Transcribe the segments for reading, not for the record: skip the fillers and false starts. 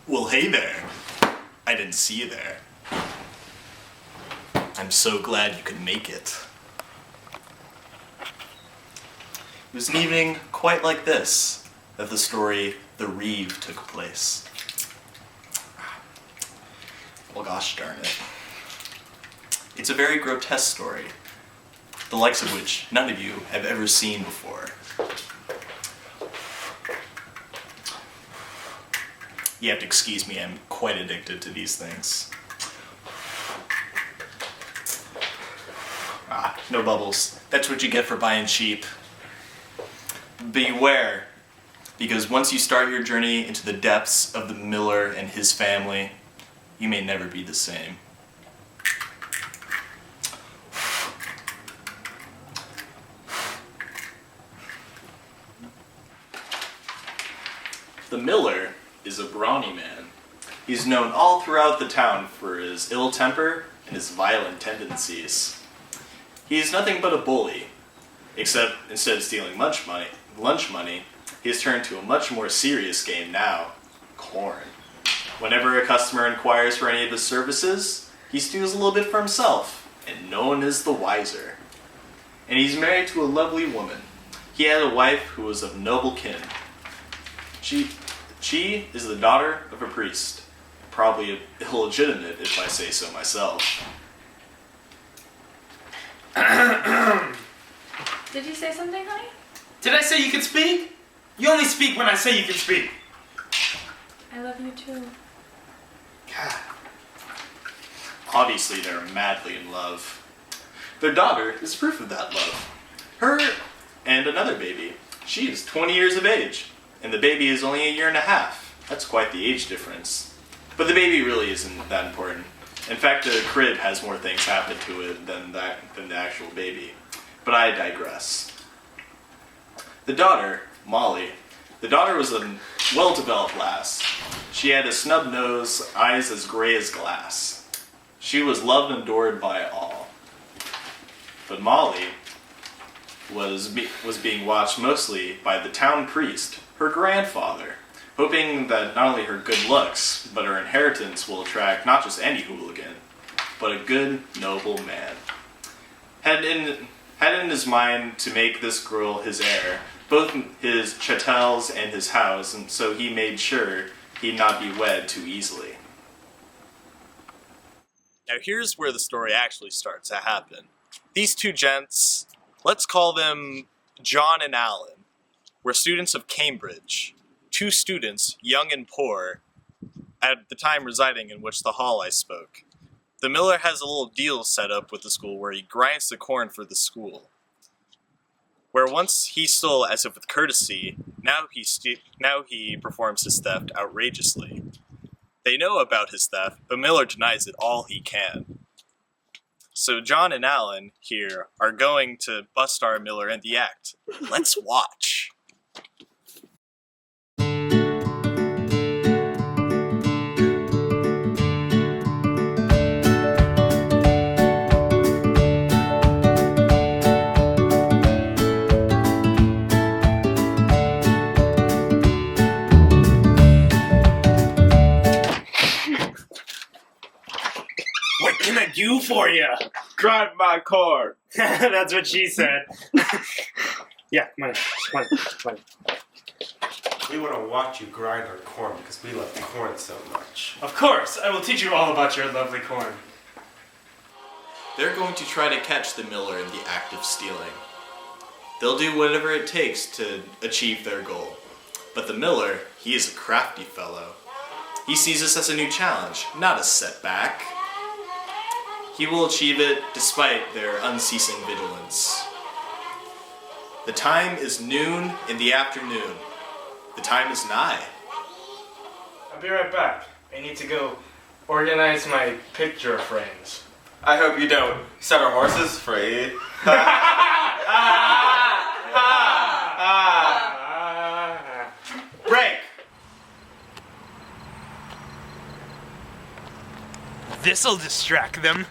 Well, hey there. I didn't see you there. I'm so glad you could make it. It was an evening quite like this that the story The Reeve took place. Well, gosh darn it. It's a very grotesque story, the likes of which none of you have ever seen before. You have to excuse me, I'm quite addicted to these things. No bubbles. That's what you get for buying cheap. Beware, because once you start your journey into the depths of the Miller and his family, you may never be the same. The Miller is a brawny man. He's known all throughout the town for his ill temper and his violent tendencies. He is nothing but a bully, except instead of stealing lunch money, he has turned to a much more serious game now, corn. Whenever a customer inquires for any of his services, he steals a little bit for himself, and no one is the wiser. And he's married to a lovely woman. He had a wife who was of noble kin. She is the daughter of a priest, probably illegitimate if I say so myself. Did you say something, honey? Did I say you could speak? You only speak when I say you can speak. I love you too. God. Obviously, they're madly in love. Their daughter is proof of that love. Her and another baby. She is 20 years of age, and the baby is only a year and a half. That's quite the age difference. But the baby really isn't that important. In fact, the crib has more things happen to it than the actual baby. But I digress. The daughter, Molly, was a well-developed lass. She had a snub nose, eyes as gray as glass. She was loved and adored by all. But Molly was being watched mostly by the town priest, her grandfather, hoping that not only her good looks, but her inheritance will attract not just any hooligan, but a good, noble man. Had in his mind to make this girl his heir, both his chattels and his house, and so he made sure he'd not be wed too easily. Now here's where the story actually starts to happen. These two gents, let's call them John and Alan, were students of Cambridge. Two students, young and poor, at the time residing in which the hall I spoke. The Miller has a little deal set up with the school where he grinds the corn for the school. Where once he stole as if with courtesy, now he performs his theft outrageously. They know about his theft, but Miller denies it all he can. So John and Alan here are going to bust our Miller in the act. Let's watch. What can I do for you? Drive my car. That's what she said. Yeah, money. We want to watch you grind our corn because we love corn so much. Of course, I will teach you all about your lovely corn. They're going to try to catch the Miller in the act of stealing. They'll do whatever it takes to achieve their goal. But the Miller, he is a crafty fellow. He sees this as a new challenge, not a setback. He will achieve it despite their unceasing vigilance. The time is noon in the afternoon. The time is nigh. I'll be right back. I need to go organize my picture frames. I hope you don't set our horses free. Break! This'll distract them.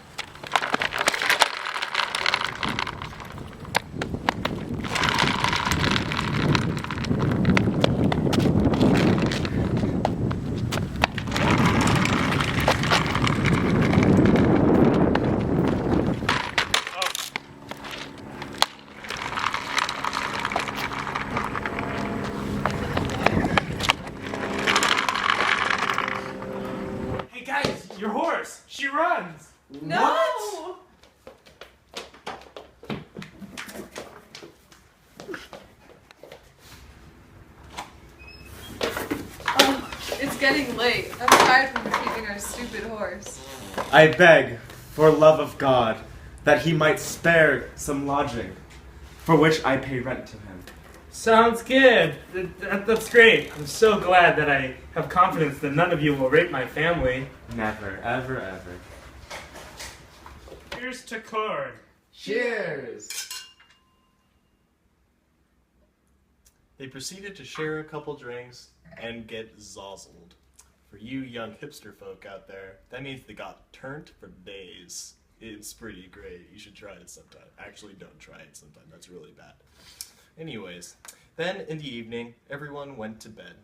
getting late. I'm tired from keeping our stupid horse. I beg, for love of God, that he might spare some lodging, for which I pay rent to him. Sounds good. That's great. I'm so glad that I have confidence that none of you will rape my family. Never, ever, ever. Here's to corn. Cheers! They proceeded to share a couple drinks and get zozzled. For you young hipster folk out there, that means they got turned for days. It's pretty great. You should try it sometime. Actually, don't try it sometime. That's really bad. Anyways, then in the evening, everyone went to bed.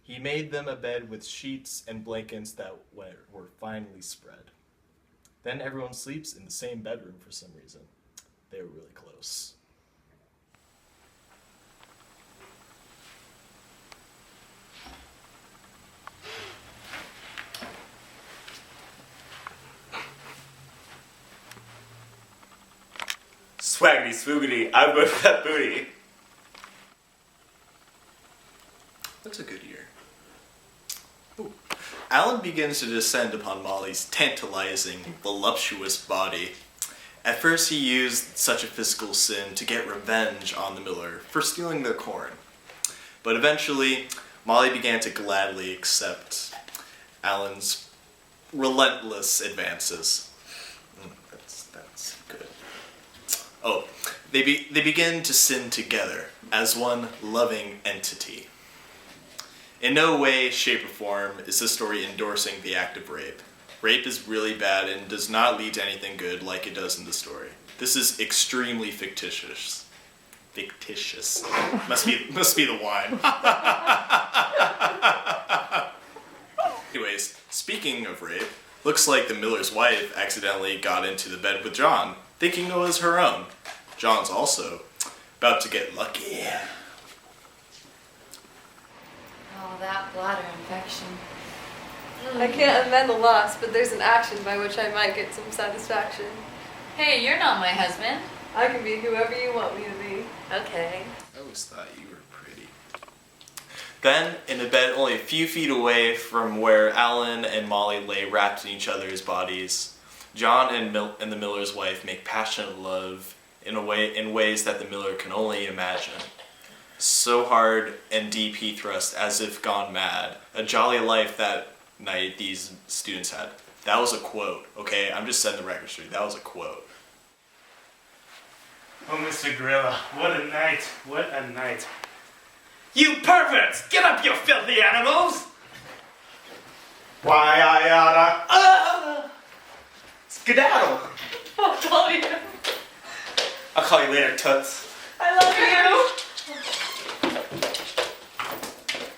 He made them a bed with sheets and blankets that were finely spread. Then everyone sleeps in the same bedroom for some reason. They were really close. Swaggity swoogity, I'm going for that booty. That's a good year. Ooh. Alan begins to descend upon Molly's tantalizing, voluptuous body. At first he used such a physical sin to get revenge on the miller for stealing their corn. But eventually, Molly began to gladly accept Alan's relentless advances. That's good. Oh, they begin to sin together as one loving entity. In no way, shape, or form is this story endorsing the act of rape. Rape is really bad and does not lead to anything good like it does in the story. This is extremely fictitious. Fictitious. Must be the wine. Anyways, speaking of rape, looks like the miller's wife accidentally got into the bed with John, thinking it was her own. John's also about to get lucky. Oh, that bladder infection. I can't amend the loss, but there's an action by which I might get some satisfaction. Hey, you're not my husband. I can be whoever you want me to be. Okay. I always thought you were pretty. Then, in a bed only a few feet away from where Alan and Molly lay wrapped in each other's bodies, John and the miller's wife make passionate love in ways that the miller can only imagine. So hard and deep he thrust as if gone mad. A jolly life that night these students had. That was a quote, okay? I'm just setting the record straight. That was a quote. Oh, Mr. Gorilla, what a night. What a night. You perverts! Get up, you filthy animals! Why I oughta skedaddle. I'll call you. I'll call you later, toots. I love you.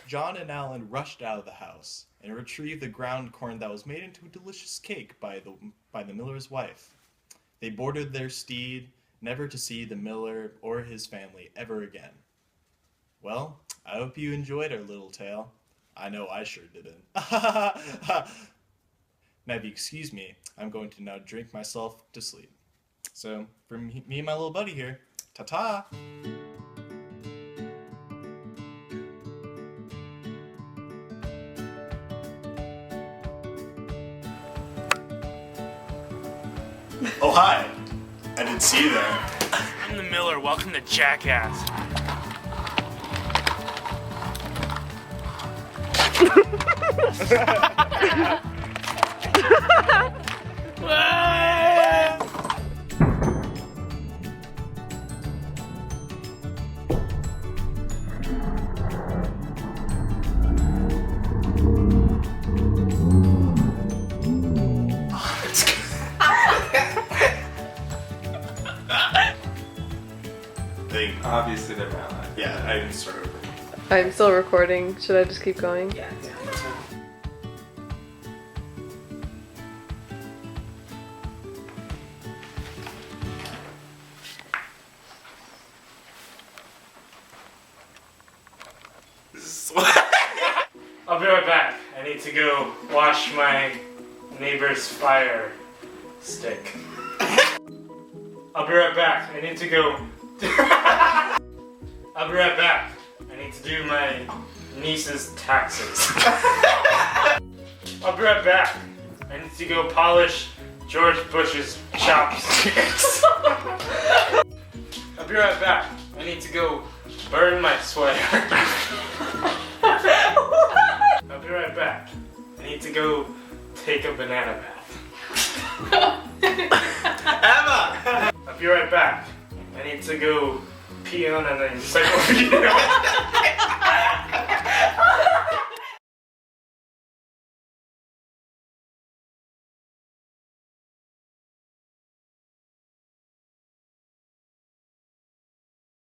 John and Alan rushed out of the house and retrieved the ground corn that was made into a delicious cake by the miller's wife. They boarded their steed, never to see the miller or his family ever again. Well, I hope you enjoyed our little tale. I know I sure didn't. Now, if you excuse me, I'm going to now drink myself to sleep. So, for me and my little buddy here, ta-ta! Oh, hi. I didn't see you there. I'm the miller. Welcome to Jackass. Obviously they're valid. Yeah, I didn't start over. I'm still recording. Should I just keep going? Yeah. I'll be right back. I need to go wash my neighbor's fire stick. I'll be right back. I need to do my niece's taxes. I'll be right back. I need to go polish George Bush's chopsticks. I'll be right back. I need to go burn my sweater. I'll be right back. I need to go take a banana bath. Emma! I'll be right back. I need to go pee on an encyclopedia.